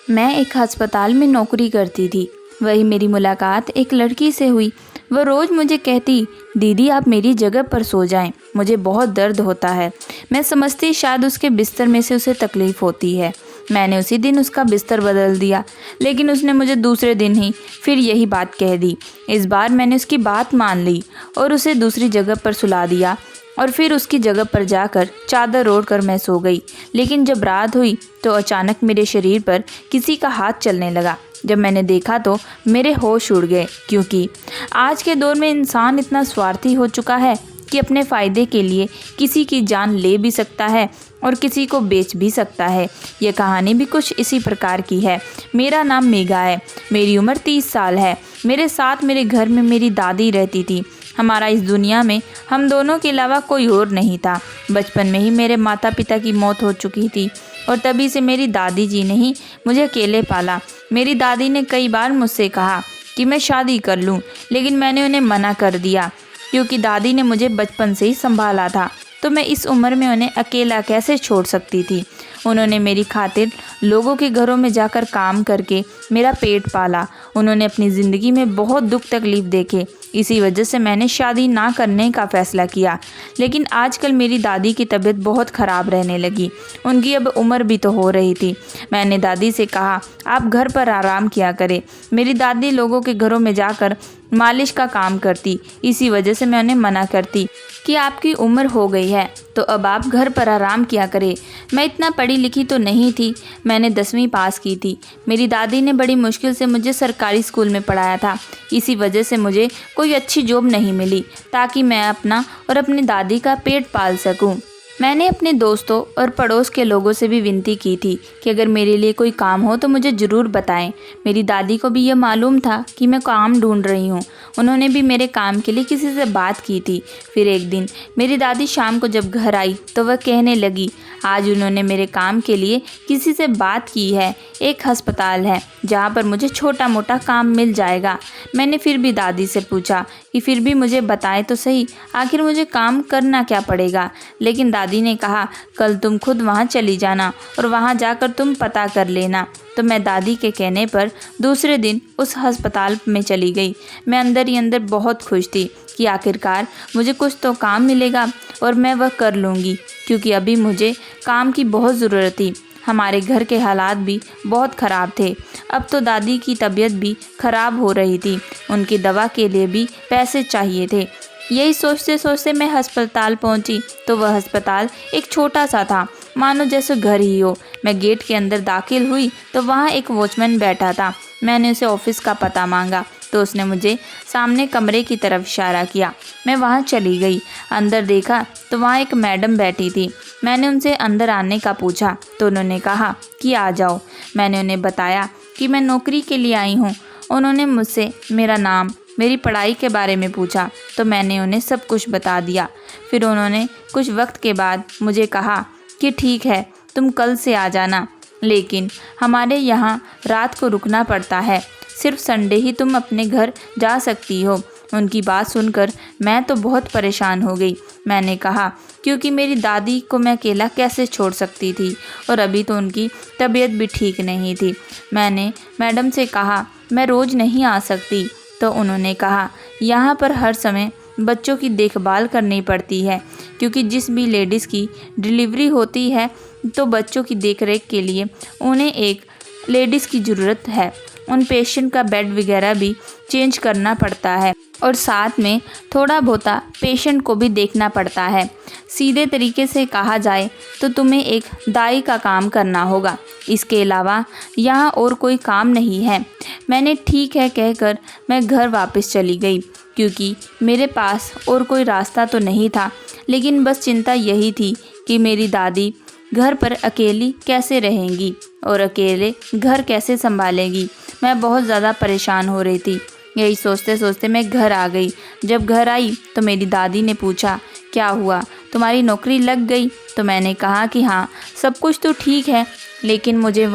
मैं एक अस्पताल में नौकरी करती थी। वही मेरी मुलाकात एक लड़की से हुई। वह रोज़ मुझे कहती, दीदी आप मेरी जगह पर सो जाएं, मुझे बहुत दर्द होता है। मैं समझती शायद उसके बिस्तर में से उसे तकलीफ़ होती है। मैंने उसी दिन उसका बिस्तर बदल दिया, लेकिन उसने मुझे दूसरे दिन ही फिर यही बात कह दी। इस बार मैंने उसकी बात मान ली और उसे दूसरी जगह पर सुला दिया और फिर उसकी जगह पर जाकर चादर ओढ़ कर मैं सो गई। लेकिन जब रात हुई तो अचानक मेरे शरीर पर किसी का हाथ चलने लगा। जब मैंने देखा तो मेरे होश उड़ गए, क्योंकि आज के दौर में इंसान इतना स्वार्थी हो चुका है कि अपने फ़ायदे के लिए किसी की जान ले भी सकता है और किसी को बेच भी सकता है। यह कहानी भी कुछ इसी प्रकार की है। मेरा नाम मेघा है। मेरी उम्र 30 साल है। मेरे साथ मेरे घर में मेरी दादी रहती थी। हमारा इस दुनिया में हम दोनों के अलावा कोई और नहीं था। बचपन में ही मेरे माता पिता की मौत हो चुकी थी और तभी से मेरी दादी जी ने ही मुझे अकेले पाला। मेरी दादी ने कई बार मुझसे कहा कि मैं शादी कर लूं, लेकिन मैंने उन्हें मना कर दिया, क्योंकि दादी ने मुझे बचपन से ही संभाला था, तो मैं इस उम्र में उन्हें अकेला कैसे छोड़ सकती थी। उन्होंने मेरी खातिर लोगों के घरों में जाकर काम करके मेरा पेट पाला। उन्होंने अपनी ज़िंदगी में बहुत दुख तकलीफ़ देखे। इसी वजह से मैंने शादी ना करने का फ़ैसला किया। लेकिन आजकल मेरी दादी की तबीयत बहुत ख़राब रहने लगी। उनकी अब उम्र भी तो हो रही थी। मैंने दादी से कहा, आप घर पर आराम किया करें। मेरी दादी लोगों के घरों में जाकर मालिश का काम करती। इसी वजह से मैं उन्हें मना करती कि आपकी उम्र हो गई है तो अब आप घर पर आराम किया करें। मैं इतना पढ़ी लिखी तो नहीं थी। मैंने 10वीं पास की थी। मेरी दादी ने बड़ी मुश्किल से मुझे सरकारी स्कूल में पढ़ाया था। इसी वजह से मुझे कोई अच्छी जॉब नहीं मिली ताकि मैं अपना और अपनी दादी का पेट पाल सकूं। मैंने अपने दोस्तों और पड़ोस के लोगों से भी विनती की थी कि अगर मेरे लिए कोई काम हो तो मुझे ज़रूर बताएं। मेरी दादी को भी यह मालूम था कि मैं काम ढूंढ रही हूँ। उन्होंने भी मेरे काम के लिए किसी से बात की थी। फिर एक दिन मेरी दादी शाम को जब घर आई तो वह कहने लगी, आज उन्होंने मेरे काम के लिए किसी से बात की है। एक अस्पताल है जहाँ पर मुझे छोटा मोटा काम मिल जाएगा। मैंने फिर भी दादी से पूछा कि फिर भी मुझे बताएं तो सही, आखिर मुझे काम करना क्या पड़ेगा। लेकिन दादी ने कहा, कल तुम खुद वहाँ चली जाना और वहाँ जाकर तुम पता कर लेना। तो मैं दादी के कहने पर दूसरे दिन उस अस्पताल में चली गई। मैं अंदर ही अंदर बहुत खुश थी कि आखिरकार मुझे कुछ तो काम मिलेगा और मैं वह कर लूँगी, क्योंकि अभी मुझे काम की बहुत ज़रूरत थी। हमारे घर के हालात भी बहुत ख़राब थे। अब तो दादी की तबीयत भी ख़राब हो रही थी। उनकी दवा के लिए भी पैसे चाहिए थे। यही सोचते सोचते मैं अस्पताल पहुंची तो वह अस्पताल एक छोटा सा था, मानो जैसे घर ही हो। मैं गेट के अंदर दाखिल हुई तो वहाँ एक वॉचमैन बैठा था। मैंने उसे ऑफिस का पता मांगा तो उसने मुझे सामने कमरे की तरफ इशारा किया। मैं वहाँ चली गई। अंदर देखा तो वहाँ एक मैडम बैठी थी। मैंने उनसे अंदर आने का पूछा तो उन्होंने कहा कि आ जाओ। मैंने उन्हें बताया कि मैं नौकरी के लिए आई हूँ। उन्होंने मुझसे मेरा नाम, मेरी पढ़ाई के बारे में पूछा तो मैंने उन्हें सब कुछ बता दिया। फिर उन्होंने कुछ वक्त के बाद मुझे कहा कि ठीक है, तुम कल से आ जाना, लेकिन हमारे यहाँ रात को रुकना पड़ता है। सिर्फ संडे ही तुम अपने घर जा सकती हो। उनकी बात सुनकर मैं तो बहुत परेशान हो गई। मैंने कहा, क्योंकि मेरी दादी को मैं अकेला कैसे छोड़ सकती थी और अभी तो उनकी तबीयत भी ठीक नहीं थी। मैंने मैडम से कहा, मैं रोज़ नहीं आ सकती। तो उन्होंने कहा, यहाँ पर हर समय बच्चों की देखभाल करनी पड़ती है, क्योंकि जिस भी लेडीज़ की डिलीवरी होती है तो बच्चों की देखरेख के लिए उन्हें एक लेडीज़ की ज़रूरत है। उन पेशेंट का बेड वगैरह भी चेंज करना पड़ता है और साथ में थोड़ा बहुत पेशेंट को भी देखना पड़ता है। सीधे तरीके से कहा जाए तो तुम्हें एक दाई का काम करना होगा। इसके अलावा यहाँ और कोई काम नहीं है। मैंने ठीक है कहकर मैं घर वापस चली गई, क्योंकि मेरे पास और कोई रास्ता तो नहीं था। लेकिन बस चिंता यही थी कि मेरी दादी घर पर अकेली कैसे रहेंगी और अकेले घर कैसे संभालेगी। मैं बहुत ज़्यादा परेशान हो रही थी। यही सोचते सोचते मैं घर आ गई। जब घर आई तो मेरी दादी ने पूछा, क्या हुआ, तुम्हारी नौकरी लग गई? तो मैंने कहा कि हाँ, सब कुछ तो ठीक है, लेकिन मुझे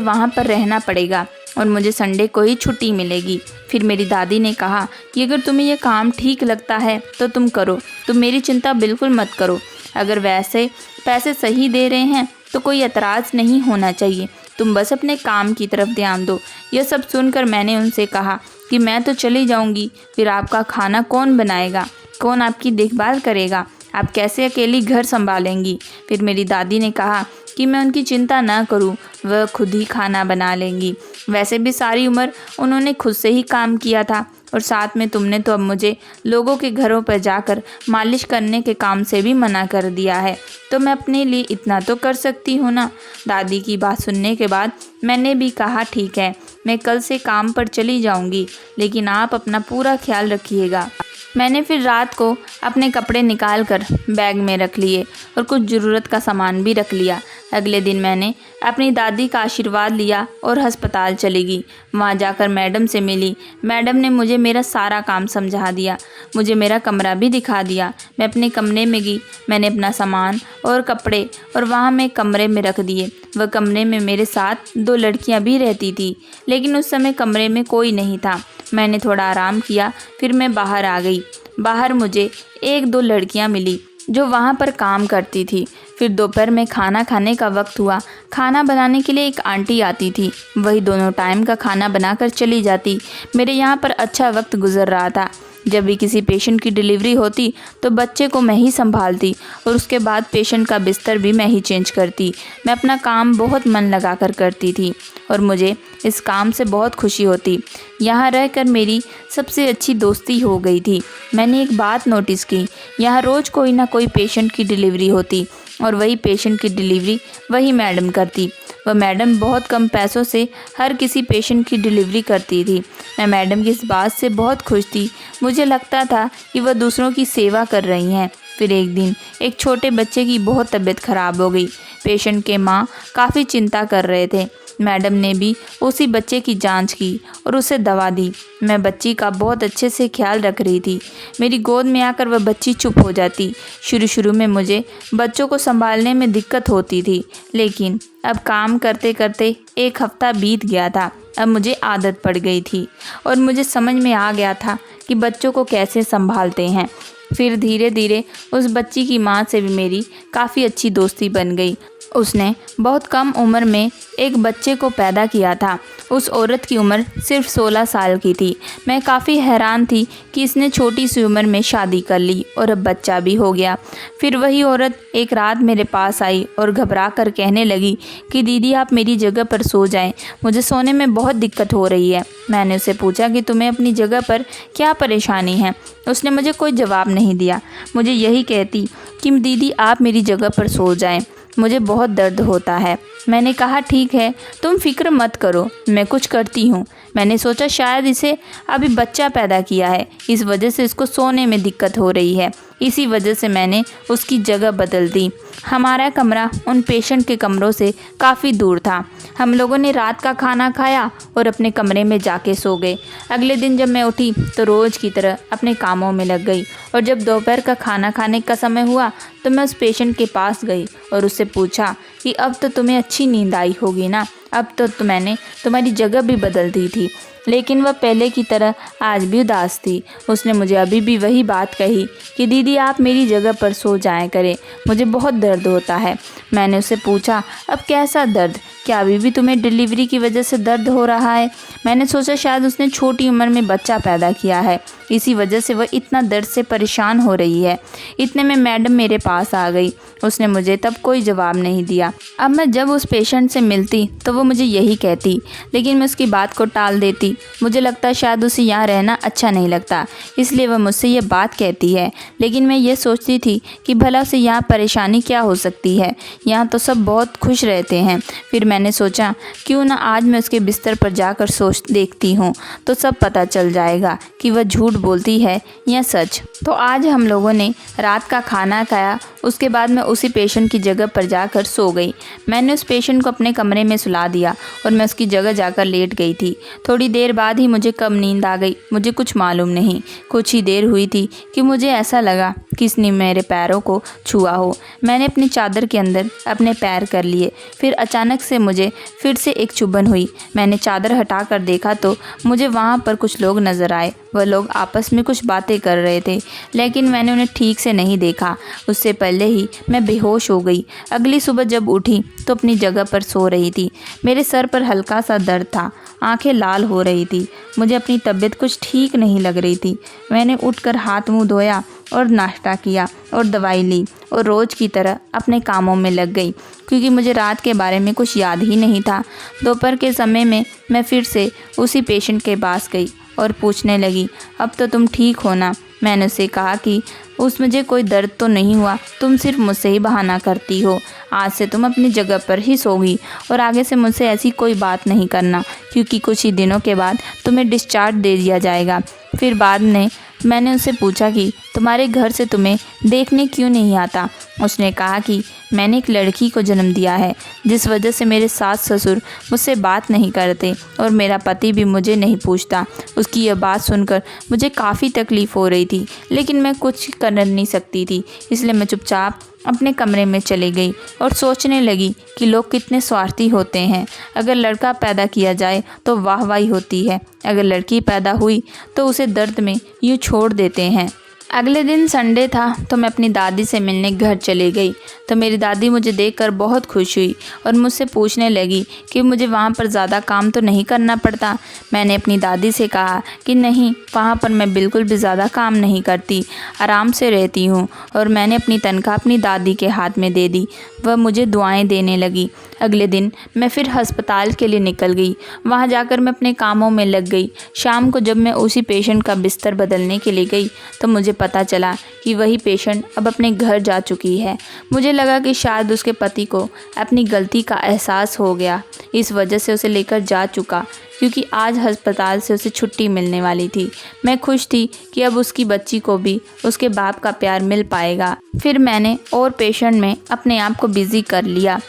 वहाँ पर रहना पड़ेगा और मुझे संडे को ही छुट्टी मिलेगी। फिर मेरी दादी ने कहा कि अगर तुम्हें यह काम ठीक लगता है तो तुम करो, तुम मेरी चिंता बिल्कुल मत करो। अगर वैसे पैसे सही दे रहे हैं तो कोई एतराज़ नहीं होना चाहिए। तुम बस अपने काम की तरफ ध्यान दो। यह सब सुनकर मैंने उनसे कहा कि मैं तो चली जाऊंगी, फिर आपका खाना कौन बनाएगा, कौन आपकी देखभाल करेगा, आप कैसे अकेली घर संभालेंगी। फिर मेरी दादी ने कहा कि मैं उनकी चिंता ना करूं, वह खुद ही खाना बना लेंगी। वैसे भी सारी उम्र उन्होंने खुद से ही काम किया था, और साथ में तुमने तो अब मुझे लोगों के घरों पर जाकर मालिश करने के काम से भी मना कर दिया है, तो मैं अपने लिए इतना तो कर सकती हूँ ना। दादी की बात सुनने के बाद मैंने भी कहा ठीक है, मैं कल से काम पर चली जाऊँगी, लेकिन आप अपना पूरा ख्याल रखिएगा। मैंने फिर रात को अपने कपड़े निकाल कर बैग में रख लिए और कुछ ज़रूरत का सामान भी रख लिया। अगले दिन मैंने अपनी दादी का आशीर्वाद लिया और अस्पताल चली गई। वहाँ जाकर मैडम से मिली। मैडम ने मुझे मेरा सारा काम समझा दिया, मुझे मेरा कमरा भी दिखा दिया। मैं अपने कमरे में गई, मैंने अपना सामान और कपड़े और वहाँ मैं कमरे में रख दिए। वह कमरे में मेरे साथ 2 लड़कियाँ भी रहती थी, लेकिन उस समय कमरे में कोई नहीं था। मैंने थोड़ा आराम किया, फिर मैं बाहर आ गई। बाहर मुझे 1-2 लड़कियां मिली जो वहाँ पर काम करती थी। फिर दोपहर में खाना खाने का वक्त हुआ। खाना बनाने के लिए एक आंटी आती थी, वही दोनों टाइम का खाना बनाकर चली जाती। मेरे यहाँ पर अच्छा वक्त गुजर रहा था। जब भी किसी पेशेंट की डिलीवरी होती तो बच्चे को मैं ही संभालती और उसके बाद पेशेंट का बिस्तर भी मैं ही चेंज करती। मैं अपना काम बहुत मन लगा कर करती थी और मुझे इस काम से बहुत खुशी होती। यहाँ रहकर मेरी सबसे अच्छी दोस्ती हो गई थी। मैंने एक बात नोटिस की, यहाँ रोज़ कोई ना कोई पेशेंट की डिलीवरी होती और वही पेशेंट की डिलीवरी वही मैडम करती। वह मैडम बहुत कम पैसों से हर किसी पेशेंट की डिलीवरी करती थी। मैं मैडम की इस बात से बहुत खुश थी। मुझे लगता था कि वह दूसरों की सेवा कर रही हैं। फिर एक दिन एक छोटे बच्चे की बहुत तबीयत खराब हो गई। पेशेंट के माँ काफ़ी चिंता कर रहे थे। मैडम ने भी उसी बच्चे की जांच की और उसे दवा दी। मैं बच्ची का बहुत अच्छे से ख्याल रख रही थी। मेरी गोद में आकर वह बच्ची चुप हो जाती। शुरू में मुझे बच्चों को संभालने में दिक्कत होती थी, लेकिन अब काम करते करते 1 हफ्ता बीत गया था। अब मुझे आदत पड़ गई थी और मुझे समझ में आ गया था कि बच्चों को कैसे संभालते हैं। फिर धीरे धीरे उस बच्ची की माँ से भी मेरी काफ़ी अच्छी दोस्ती बन गई। उसने बहुत कम उम्र में एक बच्चे को पैदा किया था। उस औरत की उम्र सिर्फ 16 साल की थी। मैं काफ़ी हैरान थी कि इसने छोटी सी उम्र में शादी कर ली और अब बच्चा भी हो गया। फिर वही औरत एक रात मेरे पास आई और घबरा कर कहने लगी कि दीदी आप मेरी जगह पर सो जाएं, मुझे सोने में बहुत दिक्कत हो रही है। मैंने उससे पूछा कि तुम्हें अपनी जगह पर क्या परेशानी है। उसने मुझे कोई जवाब नहीं दिया। मुझे यही कहती कि दीदी आप मेरी जगह पर सो जाएं, मुझे बहुत दर्द होता है। मैंने कहा ठीक है, तुम फिक्र मत करो, मैं कुछ करती हूँ। मैंने सोचा शायद इसे अभी बच्चा पैदा किया है, इस वजह से इसको सोने में दिक्कत हो रही है। इसी वजह से मैंने उसकी जगह बदल दी। हमारा कमरा उन पेशेंट के कमरों से काफ़ी दूर था। हम लोगों ने रात का खाना खाया और अपने कमरे में जाके सो गए। अगले दिन जब मैं उठी तो रोज़ की तरह अपने कामों में लग गई और जब दोपहर का खाना खाने का समय हुआ तो मैं उस पेशेंट के पास गई और उससे पूछा कि अब तो तुम्हें अच्छी नींद आई होगी ना, अब तो मैंने तुम्हारी जगह भी बदल दी थी। लेकिन वह पहले की तरह आज भी उदास थी। उसने मुझे अभी भी वही बात कही कि दीदी आप मेरी जगह पर सो जाया करें, मुझे बहुत दर्द होता है। मैंने उससे पूछा अब कैसा दर्द, क्या अभी भी तुम्हें डिलीवरी की वजह से दर्द हो रहा है। मैंने सोचा शायद उसने छोटी उम्र में बच्चा पैदा किया है, इसी वजह से वह इतना दर्द से परेशान हो रही है। इतने में मैडम मेरे पास आ गई। उसने मुझे तब कोई जवाब नहीं दिया। अब मैं जब उस पेशेंट से मिलती तो वो मुझे यही कहती, लेकिन मैं उसकी बात को टाल देती। मुझे लगता शायद उसे यहाँ रहना अच्छा नहीं लगता, इसलिए वह मुझसे ये बात कहती है। लेकिन मैं ये सोचती थी कि भला उसे यहाँ परेशानी क्या हो सकती है, यहाँ तो सब बहुत खुश रहते हैं। फिर मैंने सोचा क्यों ना आज मैं उसके बिस्तर पर जाकर सोच देखती हूँ, तो सब पता चल जाएगा कि वह झूठ बोलती है या सच। तो आज हम लोगों ने रात का खाना खाया। उसके बाद मैं उसी पेशेंट की जगह पर जाकर सो गई। मैंने उस पेशेंट को अपने कमरे में सुला दिया और मैं उसकी जगह जाकर लेट गई थी। थोड़ी देर बाद ही मुझे कब नींद आ गई मुझे कुछ मालूम नहीं। कुछ ही देर हुई थी कि मुझे ऐसा लगा किसने मेरे पैरों को छुआ हो। मैंने अपनी चादर के अंदर अपने पैर कर लिए। फिर अचानक से मुझे फिर से एक चुभन हुई। मैंने चादर हटा कर देखा तो मुझे वहाँ पर कुछ लोग नज़र आए। वह लोग आपस में कुछ बातें कर रहे थे, लेकिन मैंने उन्हें ठीक से नहीं देखा। उससे पहले ही मैं बेहोश हो गई। अगली सुबह जब उठी तो अपनी जगह पर सो रही थी। मेरे सर पर हल्का सा दर्द था, आंखें लाल हो रही थी। मुझे अपनी तबीयत कुछ ठीक नहीं लग रही थी। मैंने उठकर हाथ मुंह धोया और नाश्ता किया और दवाई ली और रोज़ की तरह अपने कामों में लग गई, क्योंकि मुझे रात के बारे में कुछ याद ही नहीं था। दोपहर के समय में मैं फिर से उसी पेशेंट के पास गई और पूछने लगी, अब तो तुम ठीक हो ना? मैंने उसे कहा कि मुझे कोई दर्द तो नहीं हुआ, तुम सिर्फ मुझसे ही बहाना करती हो। आज से तुम अपनी जगह पर ही सोगी और आगे से मुझसे ऐसी कोई बात नहीं करना, क्योंकि कुछ ही दिनों के बाद तुम्हें डिस्चार्ज दे दिया जाएगा। फिर बाद में मैंने उससे पूछा कि तुम्हारे घर से तुम्हें देखने क्यों नहीं आता? उसने कहा कि मैंने एक लड़की को जन्म दिया है, जिस वजह से मेरे सास ससुर मुझसे बात नहीं करते और मेरा पति भी मुझे नहीं पूछता। उसकी यह बात सुनकर मुझे काफ़ी तकलीफ़ हो रही थी, लेकिन मैं कुछ कर नहीं सकती थी। इसलिए मैं चुपचाप अपने कमरे में चली गई और सोचने लगी कि लोग कितने स्वार्थी होते हैं। अगर लड़का पैदा किया जाए तो वाहवाही होती है, अगर लड़की पैदा हुई तो उसे दर्द में यूँ छोड़ देते हैं। अगले दिन संडे था तो मैं अपनी दादी से मिलने घर चली गई। तो मेरी दादी मुझे देखकर बहुत खुश हुई और मुझसे पूछने लगी कि मुझे वहाँ पर ज़्यादा काम तो नहीं करना पड़ता। मैंने अपनी दादी से कहा कि नहीं, वहाँ पर मैं बिल्कुल भी ज़्यादा काम नहीं करती, आराम से रहती हूँ। और मैंने अपनी तनख्वाह अपनी दादी के हाथ में दे दी। वह मुझे दुआएं देने लगी। अगले दिन मैं फिर अस्पताल के लिए निकल गई। वहाँ जाकर मैं अपने कामों में लग गई। शाम को जब मैं उसी पेशेंट का बिस्तर बदलने के लिए गई तो मुझे पता चला कि वही पेशेंट अब अपने घर जा चुकी है। मुझे लगा कि शायद उसके पति को अपनी गलती का एहसास हो गया, इस वजह से उसे लेकर जा चुका, क्योंकि आज अस्पताल से उसे छुट्टी मिलने वाली थी। मैं खुश थी कि अब उसकी बच्ची को भी उसके बाप का प्यार मिल पाएगा। फिर मैंने और पेशेंट में अपने आप को बिज़ी कर लिया।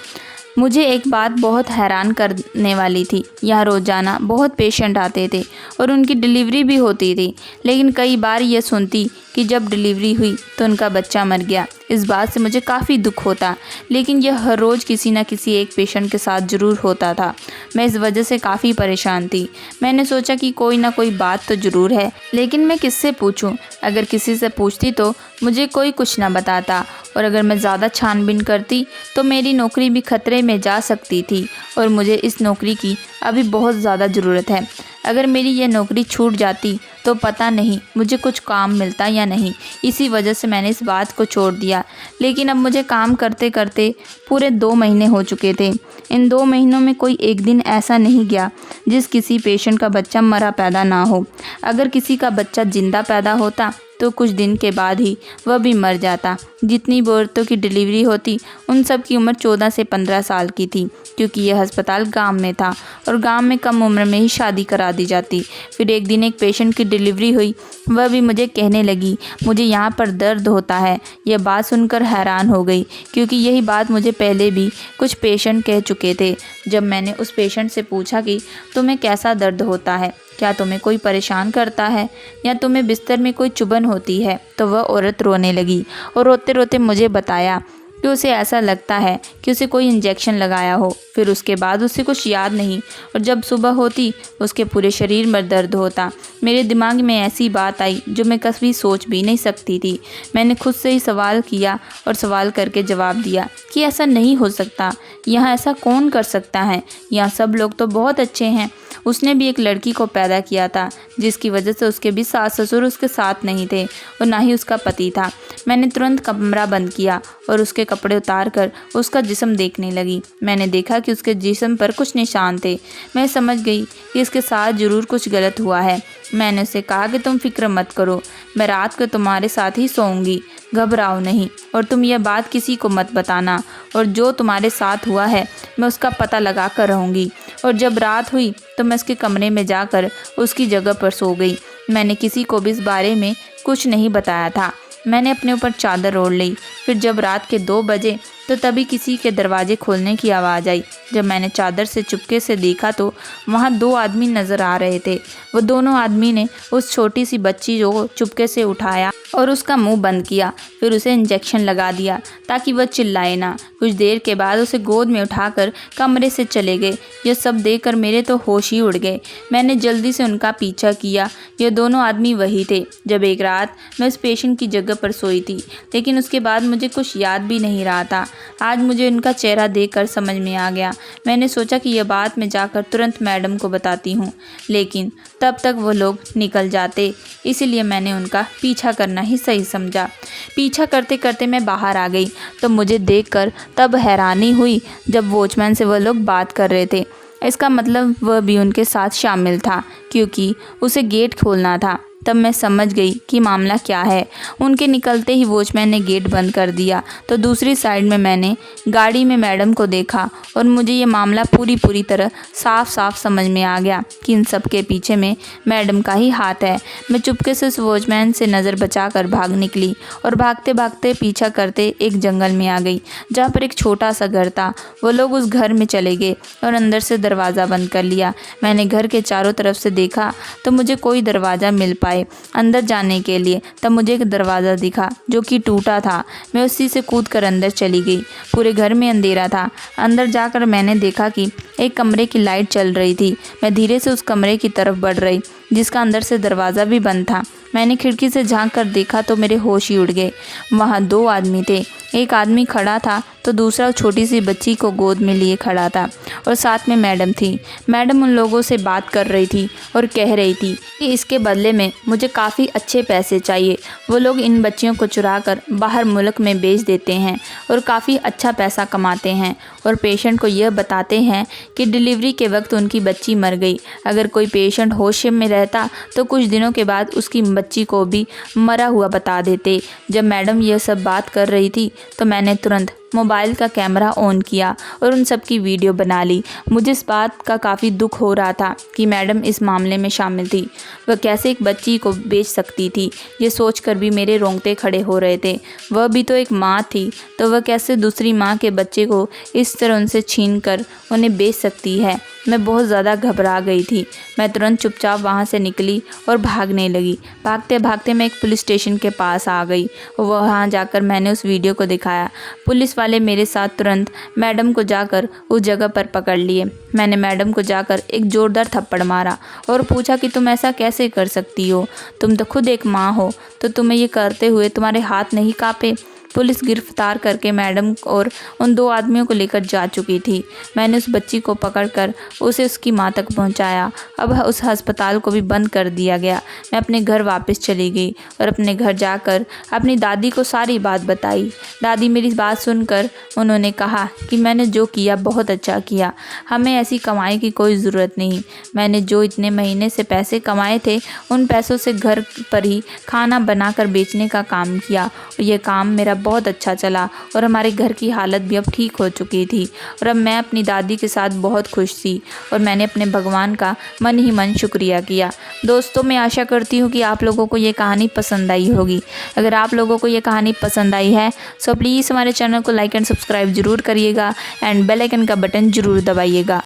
मुझे एक बात बहुत हैरान करने वाली थी। यहाँ रोज़ाना बहुत पेशेंट आते थे और उनकी डिलीवरी भी होती थी, लेकिन कई बार ये सुनती कि जब डिलीवरी हुई तो उनका बच्चा मर गया। इस बात से मुझे काफ़ी दुख होता, लेकिन यह हर रोज़ किसी न किसी एक पेशेंट के साथ ज़रूर होता था। मैं इस वजह से काफ़ी परेशान थी। मैंने सोचा कि कोई ना कोई बात तो ज़रूर है, लेकिन मैं किससे पूछूं? अगर किसी से पूछती तो मुझे कोई कुछ ना बताता, और अगर मैं ज़्यादा छानबीन करती तो मेरी नौकरी भी खतरे में जा सकती थी, और मुझे इस नौकरी की अभी बहुत ज़्यादा ज़रूरत है। अगर मेरी यह नौकरी छूट जाती तो पता नहीं मुझे कुछ काम मिलता या नहीं। इसी वजह से मैंने इस बात को छोड़ दिया। लेकिन अब मुझे काम करते करते पूरे 2 महीने हो चुके थे। इन 2 महीनों में कोई एक दिन ऐसा नहीं गया जिस किसी पेशेंट का बच्चा मरा पैदा ना हो। अगर किसी का बच्चा जिंदा पैदा होता तो कुछ दिन के बाद ही वह भी मर जाता। जितनी भी औरतों की डिलीवरी होती उन सब की उम्र 14 से 15 साल की थी, क्योंकि यह अस्पताल गांव में था और गांव में कम उम्र में ही शादी करा दी जाती। फिर एक दिन एक पेशेंट की डिलीवरी हुई। वह भी मुझे कहने लगी, मुझे यहाँ पर दर्द होता है। यह बात सुनकर हैरान हो गई, क्योंकि यही बात मुझे पहले भी कुछ पेशेंट कह चुके थे। जब मैंने उस पेशेंट से पूछा कि तुम्हें कैसा दर्द होता है, क्या तुम्हें कोई परेशान करता है या तुम्हें बिस्तर में कोई चुभन होती है, तो वह औरत रोने लगी और रोते रोते मुझे बताया कि उसे ऐसा लगता है कि उसे कोई इंजेक्शन लगाया हो। फिर उसके बाद उसे कुछ याद नहीं, और जब सुबह होती उसके पूरे शरीर में दर्द होता। मेरे दिमाग में ऐसी बात आई जो मैं कभी सोच भी नहीं सकती थी। मैंने खुद से ही सवाल किया और सवाल करके जवाब दिया कि ऐसा नहीं हो सकता। यहाँ ऐसा कौन कर सकता है? यहाँ सब लोग तो बहुत अच्छे हैं। उसने भी एक लड़की को पैदा किया था, जिसकी वजह से उसके भी सास ससुर उसके साथ नहीं थे और ना ही उसका पति था। मैंने तुरंत कमरा बंद किया और उसके कपड़े उतार कर उसका जिस्म देखने लगी। मैंने देखा कि उसके जिस्म पर कुछ निशान थे। मैं समझ गई कि इसके साथ ज़रूर कुछ गलत हुआ है। मैंने उसे कहा कि तुम फिक्र मत करो, मैं रात को तुम्हारे साथ ही सोऊंगी, घबराओ नहीं, और तुम यह बात किसी को मत बताना, और जो तुम्हारे साथ हुआ है मैं उसका पता लगा कर रहूँगी। और जब रात हुई तो मैं उसके कमरे में जाकर उसकी जगह पर सो गई। मैंने किसी को भी इस बारे में कुछ नहीं बताया था। मैंने अपने ऊपर चादर ओढ़ ली। फिर जब रात के 2 बजे तो तभी किसी के दरवाजे खोलने की आवाज़ आई। जब मैंने चादर से चुपके से देखा तो वहाँ 2 आदमी नज़र आ रहे थे। वो दोनों आदमी ने उस छोटी सी बच्ची को चुपके से उठाया और उसका मुंह बंद किया। फिर उसे इंजेक्शन लगा दिया ताकि वह चिल्लाए ना। कुछ देर के बाद उसे गोद में उठाकर कमरे से चले गए। यह सब देखकर मेरे तो होश ही उड़ गए। मैंने जल्दी से उनका पीछा किया। ये दोनों आदमी वही थे जब एक रात मैं उस पेशेंट की जगह पर सोई थी, लेकिन उसके बाद मुझे कुछ याद भी नहीं रहा था। आज मुझे उनका चेहरा देखकर समझ में आ गया। मैंने सोचा कि यह बात मैं जाकर तुरंत मैडम को बताती हूँ, लेकिन तब तक वो लोग निकल जाते, इसीलिए मैंने उनका पीछा करना ही सही समझा। पीछा करते करते मैं बाहर आ गई तो मुझे देखकर तब हैरानी हुई जब वॉचमैन से वह लोग बात कर रहे थे। इसका मतलब वह भी उनके साथ शामिल था, क्योंकि उसे गेट खोलना था। तब मैं समझ गई कि मामला क्या है। उनके निकलते ही वॉचमैन ने गेट बंद कर दिया तो दूसरी साइड में मैंने गाड़ी में मैडम को देखा और मुझे ये मामला पूरी तरह साफ साफ समझ में आ गया कि इन सब के पीछे में मैडम का ही हाथ है। मैं चुपके से उस वॉचमैन से नज़र बचाकर भाग निकली और भागते भागते पीछा करते एक जंगल में आ गई जहाँ पर एक छोटा सा घर था। वो लोग उस घर में चले गए और अंदर से दरवाज़ा बंद कर लिया। मैंने घर के चारों तरफ से देखा तो मुझे कोई दरवाज़ा मिल पाया अंदर जाने के लिए। तब मुझे एक दरवाज़ा दिखा जो कि टूटा था। मैं उसी से कूदकर अंदर चली गई। पूरे घर में अंधेरा था। अंदर जाकर मैंने देखा कि एक कमरे की लाइट चल रही थी। मैं धीरे से उस कमरे की तरफ बढ़ रही जिसका अंदर से दरवाज़ा भी बंद था। मैंने खिड़की से झांक कर देखा तो मेरे होश ही उड़ गए। वहाँ दो आदमी थे। एक आदमी खड़ा था तो दूसरा छोटी सी बच्ची को गोद में लिए खड़ा था और साथ में मैडम थी। मैडम उन लोगों से बात कर रही थी और कह रही थी कि इसके बदले में मुझे काफ़ी अच्छे पैसे चाहिए। वो लोग इन बच्चियों को चुरा कर बाहर मुल्क में बेच देते हैं और काफ़ी अच्छा पैसा कमाते हैं और पेशेंट को यह बताते हैं कि डिलीवरी के वक्त उनकी बच्ची मर गई। अगर कोई पेशेंट होश में रहता तो कुछ दिनों के बाद उसकी बच्ची को भी मरा हुआ बता देते। जब मैडम यह सब बात कर रही थी तो मैंने तुरंत मोबाइल का कैमरा ऑन किया और उन सब की वीडियो बना ली। मुझे इस बात का काफ़ी दुख हो रहा था कि मैडम इस मामले में शामिल थी। वह कैसे एक बच्ची को बेच सकती थी, ये सोचकर भी मेरे रोंगटे खड़े हो रहे थे। वह भी तो एक माँ थी, तो वह कैसे दूसरी माँ के बच्चे को इस तरह उनसे छीन कर उन्हें बेच सकती है। मैं बहुत ज़्यादा घबरा गई थी। मैं तुरंत चुपचाप वहाँ से निकली और भागने लगी। भागते भागते मैं एक पुलिस स्टेशन के पास आ गई। वहाँ जाकर मैंने उस वीडियो को दिखाया। पुलिस वाले मेरे साथ तुरंत मैडम को जाकर उस जगह पर पकड़ लिए। मैंने मैडम को जाकर एक ज़ोरदार थप्पड़ मारा और पूछा कि तुम ऐसा कैसे कर सकती हो? तुम तो खुद एक माँ हो, तो तुम्हें ये करते हुए तुम्हारे हाथ नहीं काँपे? पुलिस गिरफ्तार करके मैडम और उन दो आदमियों को लेकर जा चुकी थी। मैंने उस बच्ची को पकड़कर उसे उसकी माँ तक पहुंचाया। अब उस अस्पताल को भी बंद कर दिया गया। मैं अपने घर वापस चली गई और अपने घर जाकर अपनी दादी को सारी बात बताई। दादी मेरी बात सुनकर उन्होंने कहा कि मैंने जो किया बहुत अच्छा किया, हमें ऐसी कमाई की कोई ज़रूरत नहीं। मैंने जो इतने महीने से पैसे कमाए थे उन पैसों से घर पर ही खाना बनाकर बेचने का काम किया और यह काम मेरा बहुत अच्छा चला और हमारे घर की हालत भी अब ठीक हो चुकी थी और अब मैं अपनी दादी के साथ बहुत खुश थी और मैंने अपने भगवान का मन ही मन शुक्रिया किया। दोस्तों, मैं आशा करती हूँ कि आप लोगों को ये कहानी पसंद आई होगी। अगर आप लोगों को ये कहानी पसंद आई है तो प्लीज़ हमारे चैनल को लाइक एंड सब्सक्राइब ज़रूर करिएगा एंड बेल आइकन का बटन ज़रूर दबाइएगा।